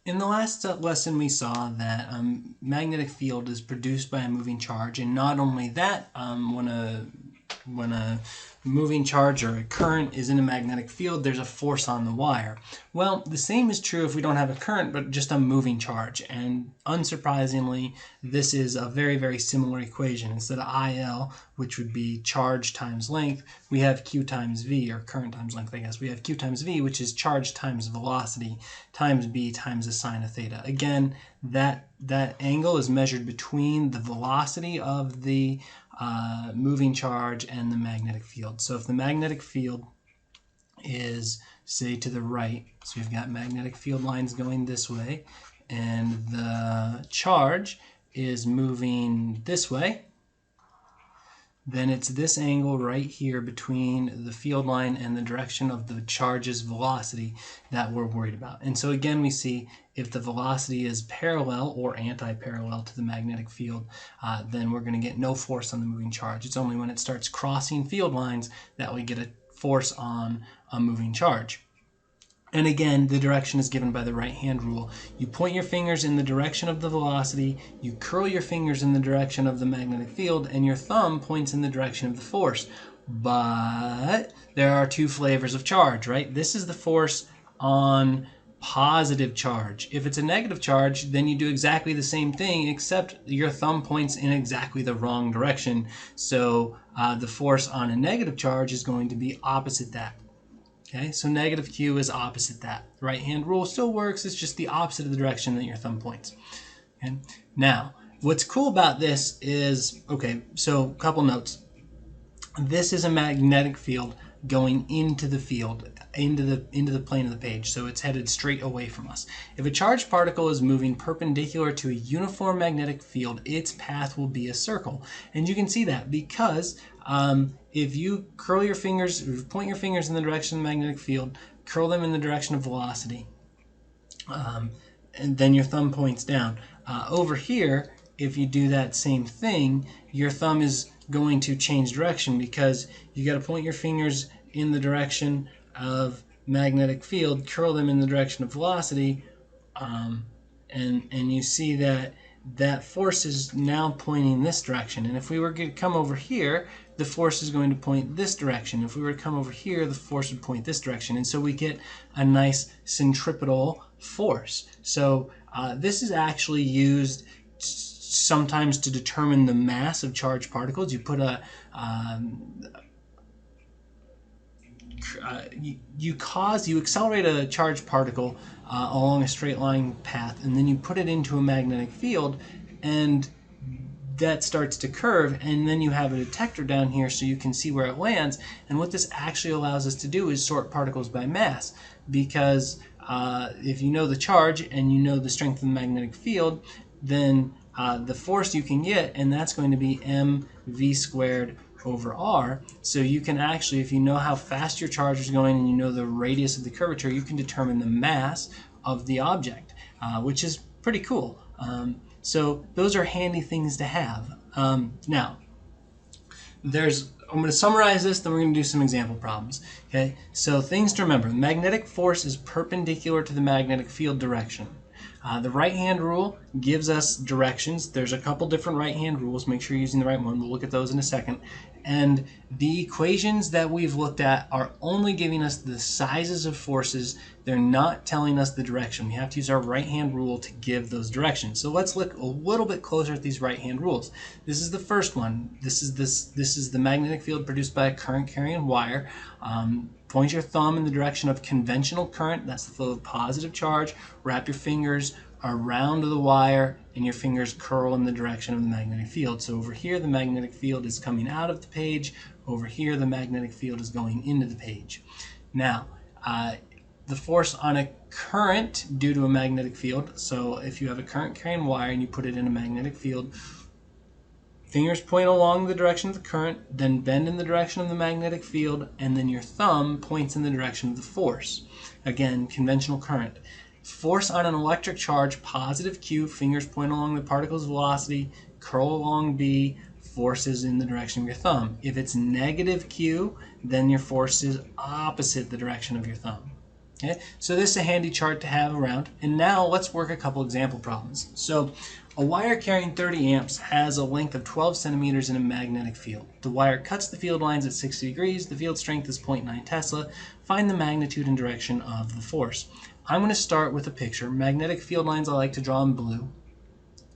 In the last lesson, we saw that magnetic field is produced by a moving charge, and not only that, when a moving charge or a current is in a magnetic field, there's a force on the wire. Well, the same is true if we don't have a current, but just a moving charge. And unsurprisingly, this is a very, very similar equation. Instead of IL, which would be charge times length, we have Q times V, or current times length, I guess. We have Q times V, which is charge times velocity, times B times the sine of theta. Again, that angle is measured between the velocity of the moving charge and the magnetic field. So if the magnetic field is, say, to the right, so we've got magnetic field lines going this way, and the charge is moving this way, then it's this angle right here between the field line and the direction of the charge's velocity that we're worried about. And so again, we see if the velocity is parallel or anti-parallel to the magnetic field, then we're going to get no force on the moving charge. It's only when it starts crossing field lines that we get a force on a moving charge. And again, the direction is given by the right-hand rule. You point your fingers in the direction of the velocity, you curl your fingers in the direction of the magnetic field, and your thumb points in the direction of the force. But there are two flavors of charge, right? This is the force on positive charge. If it's a negative charge, then you do exactly the same thing, except your thumb points in exactly the wrong direction. So the force on a negative charge is going to be opposite that. Okay, so negative Q is opposite that. The right-hand rule still works, it's just the opposite of the direction that your thumb points. Okay? Now, what's cool about this is, okay, so a couple notes. This is a magnetic field going into the field, into the plane of the page, so it's headed straight away from us. If a charged particle is moving perpendicular to a uniform magnetic field, its path will be a circle. And you can see that because if you curl your fingers, if you point your fingers in the direction of the magnetic field, curl them in the direction of velocity, and then your thumb points down. Over here, if you do that same thing, your thumb is going to change direction because you got to point your fingers in the direction of magnetic field, curl them in the direction of velocity, and you see that that force is now pointing this direction. And if we were to come over here, the force is going to point this direction. If we were to come over here, the force would point this direction. And so we get a nice centripetal force. So this is actually used sometimes to determine the mass of charged particles. You put you accelerate a charged particle along a straight line path, and then you put it into a magnetic field, and that starts to curve, and then you have a detector down here so you can see where it lands. And what this actually allows us to do is sort particles by mass, because if you know the charge and you know the strength of the magnetic field, then the force you can get, and that's going to be mv squared over r. So you can actually, if you know how fast your charge is going and you know the radius of the curvature, you can determine the mass of the object, which is pretty cool. So those are handy things to have. Now, I'm going to summarize this, then we're going to do some example problems. Okay, so things to remember. Magnetic force is perpendicular to the magnetic field direction. The right-hand rule gives us directions. There's a couple different right-hand rules. Make sure you're using the right one. We'll look at those in a second. And the equations that we've looked at are only giving us the sizes of forces. They're not telling us the direction. We have to use our right-hand rule to give those directions. So let's look a little bit closer at these right-hand rules. This is the first one. This is the magnetic field produced by a current-carrying wire. Point your thumb in the direction of conventional current. That's the flow of positive charge. Wrap your fingers around the wire, and your fingers curl in the direction of the magnetic field. So over here, the magnetic field is coming out of the page. Over here, the magnetic field is going into the page. Now, the force on a current due to a magnetic field. So if you have a current-carrying wire and you put it in a magnetic field, fingers point along the direction of the current, then bend in the direction of the magnetic field, and then your thumb points in the direction of the force. Again, conventional current. Force on an electric charge, positive Q, fingers point along the particle's velocity, curl along B, force is in the direction of your thumb. If it's negative Q, then your force is opposite the direction of your thumb. Okay, so this is a handy chart to have around. And now let's work a couple example problems. So a wire carrying 30 amps has a length of 12 centimeters in a magnetic field. The wire cuts the field lines at 60 degrees. The field strength is 0.9 Tesla. Find the magnitude and direction of the force. I'm going to start with a picture. Magnetic field lines I like to draw in blue.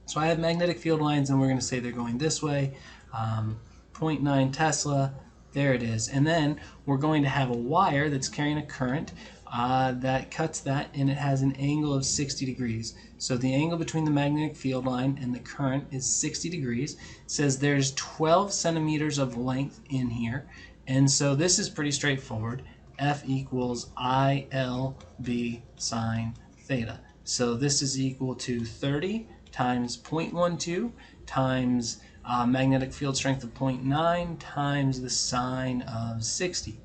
So I have magnetic field lines, and we're going to say they're going this way. 0.9 Tesla. There it is. And then we're going to have a wire that's carrying a current that cuts that, and it has an angle of 60 degrees. So the angle between the magnetic field line and the current is 60 degrees. It says there's 12 centimeters of length in here. And so this is pretty straightforward. F equals ILB sine theta. So this is equal to 30 times 0.12 times magnetic field strength of 0.9 times the sine of 60.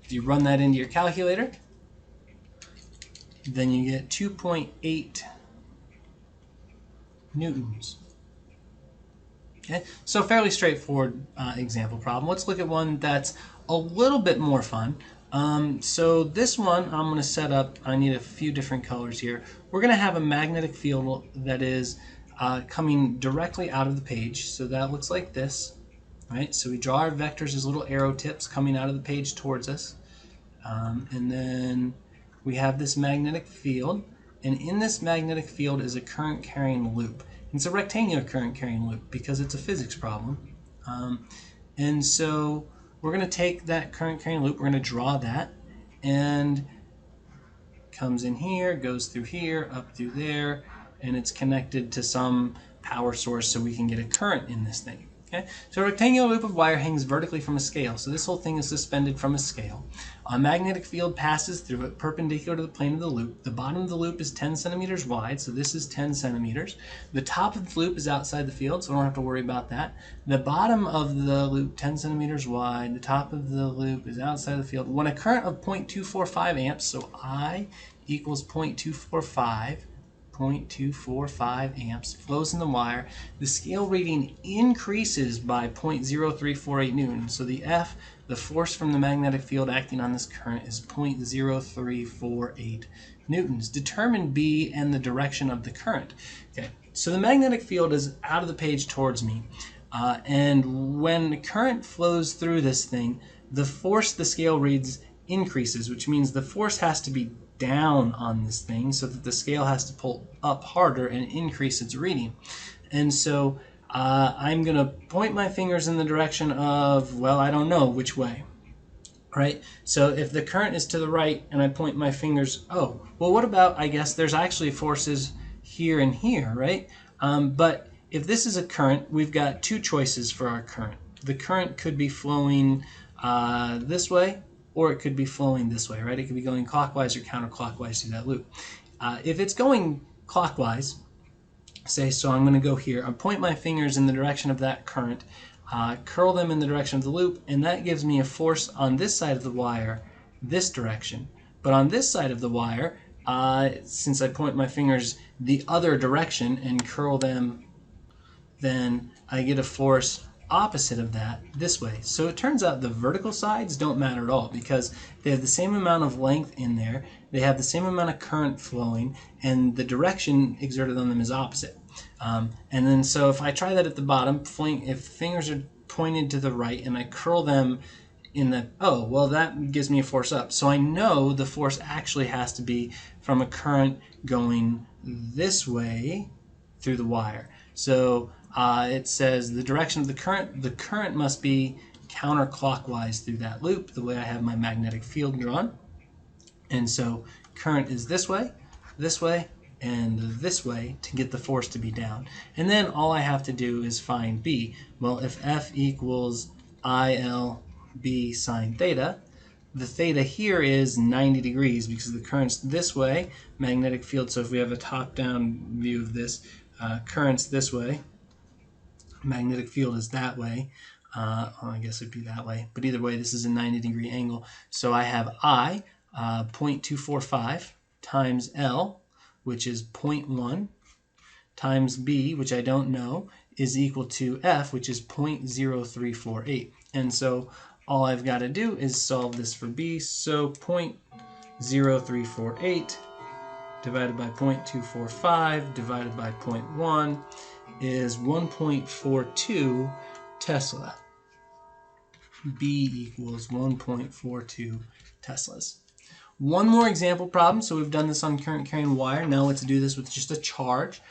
If you run that into your calculator, then you get 2.8 newtons. Okay, so fairly straightforward example problem. Let's look at one that's a little bit more fun. So this one I'm going to set up, I need a few different colors here. We're going to have a magnetic field that is coming directly out of the page. So that looks like this. Right? So we draw our vectors as little arrow tips coming out of the page towards us. And then we have this magnetic field. And in this magnetic field is a current carrying loop. It's a rectangular current carrying loop because it's a physics problem. And so we're going to take that current carrying loop, we're going to draw that, and comes in here, goes through here, up through there, and it's connected to some power source so we can get a current in this thing. Okay? So a rectangular loop of wire hangs vertically from a scale. So this whole thing is suspended from a scale. A magnetic field passes through it perpendicular to the plane of the loop. The bottom of the loop is 10 centimeters wide, so this is 10 centimeters. The top of the loop is outside the field, so we don't have to worry about that. The bottom of the loop, 10 centimeters wide, the top of the loop is outside the field. When a current of 0.245 amps, so I equals 0.245 amps flows in the wire, the scale reading increases by 0.0348 newtons. So the F, the force from the magnetic field acting on this current, is 0.0348 newtons. Determine B and the direction of the current. Okay, so the magnetic field is out of the page towards me. And when the current flows through this thing, the force the scale reads increases, which means the force has to be down on this thing so that the scale has to pull up harder and increase its reading. And so I'm going to point my fingers in the direction of, well, I don't know which way. Right? So if the current is to the right and I point my fingers, oh, well, what about, I guess there's actually forces here and here, right? But if this is a current, we've got two choices for our current. The current could be flowing this way, or it could be flowing this way, right? It could be going clockwise or counterclockwise through that loop. If it's going clockwise, say, so I'm going to go here, I point my fingers in the direction of that current, curl them in the direction of the loop, and that gives me a force on this side of the wire, this direction. But on this side of the wire, since I point my fingers the other direction and curl them, then I get a force opposite of that this way. So it turns out the vertical sides don't matter at all because they have the same amount of length in there, they have the same amount of current flowing, and the direction exerted on them is opposite. And then so if I try that at the bottom, if fingers are pointed to the right and I curl them in the, oh, well, that gives me a force up. So I know the force actually has to be from a current going this way through the wire. So it says the direction of the current must be counterclockwise through that loop, the way I have my magnetic field drawn. And so current is this way, and this way to get the force to be down. And then all I have to do is find B. Well, if F equals ILB sine theta, the theta here is 90 degrees because the current's this way, magnetic field, so if we have a top-down view of this, current's this way, magnetic field is that way. Well, I guess it'd be that way, but either way, this is a 90-degree angle. So I have I, 0.245 times L, which is 0.1, times B, which I don't know, is equal to F, which is 0.0348. And so all I've got to do is solve this for B. So 0.0348 divided by 0.245 divided by 0.1 is 1.42 Tesla. B equals 1.42 Teslas. One more example problem. So we've done this on current carrying wire. Now let's do this with just a charge.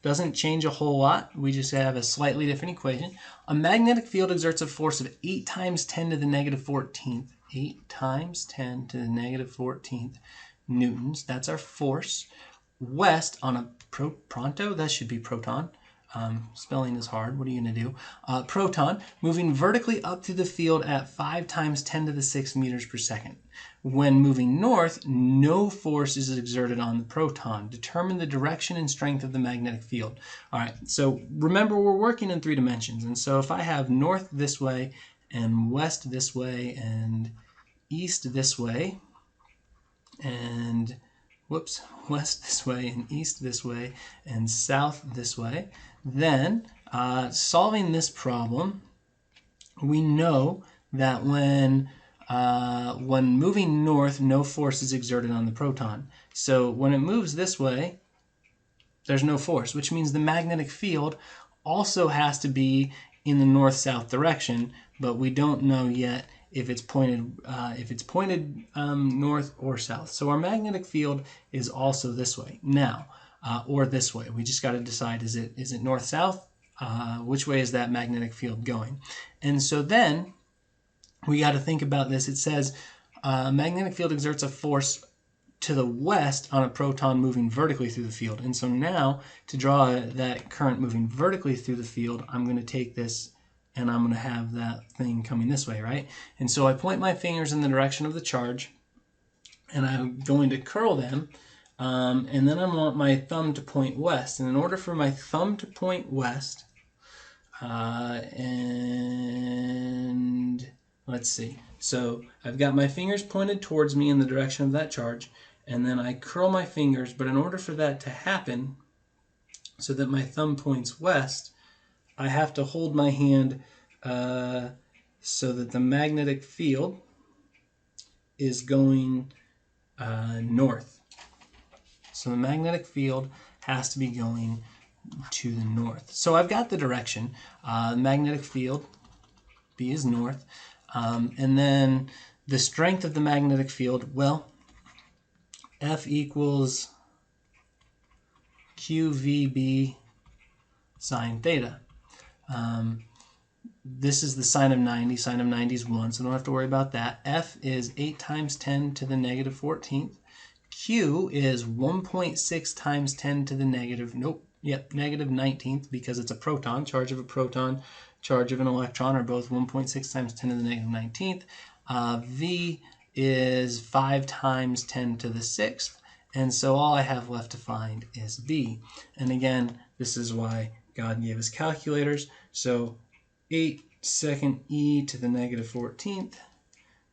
Doesn't change a whole lot. We just have a slightly different equation. A magnetic field exerts a force of 8 times 10 to the negative 14th. 8 times 10 to the negative 14th newtons. That's our force. West on a pronto, that should be proton. Spelling is hard. What are you going to do? Proton moving vertically up through the field at 5 times 10 to the 6 meters per second. When moving north, no force is exerted on the proton. Determine the direction and strength of the magnetic field. All right, so remember we're working in 3 dimensions. And so if I have north this way and west this way and east this way and west this way and east this way and south this way, then solving this problem, we know that when moving north, no force is exerted on the proton. So when it moves this way, there's no force, which means the magnetic field also has to be in the north-south direction, but we don't know yet if it's pointed north or south. So our magnetic field is also this way now, or this way. We just got to decide, is it north-south? Which way is that magnetic field going? And so then we got to think about this. It says magnetic field exerts a force to the west on a proton moving vertically through the field. And so now to draw that current moving vertically through the field, I'm going to take this and I'm going to have that thing coming this way, right? And so I point my fingers in the direction of the charge and I'm going to curl them, and then I want my thumb to point west. And in order for my thumb to point west, and let's see, so I've got my fingers pointed towards me in the direction of that charge, and then I curl my fingers, but in order for that to happen, so that my thumb points west, I have to hold my hand so that the magnetic field is going north. So the magnetic field has to be going to the north. So I've got the direction. Magnetic field, B is north. And then the strength of the magnetic field, well, F equals QVB sine theta. This is the sine of 90. Sine of 90 is 1, so don't have to worry about that. F is 8 times 10 to the negative 14th. Q is 1.6 times 10 to the negative 19th, because it's a proton. Charge of a proton, charge of an electron are both 1.6 times 10 to the negative 19th. V is 5 times 10 to the 6th. And so all I have left to find is B. And again, this is why God gave us calculators. So 8 second e to the negative 14th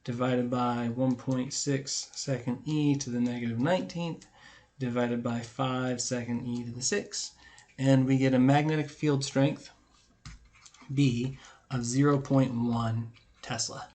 divided by 1.6 second e to the negative 19th divided by 5 second e to the 6th. And we get a magnetic field strength, B, of 0.1 Tesla.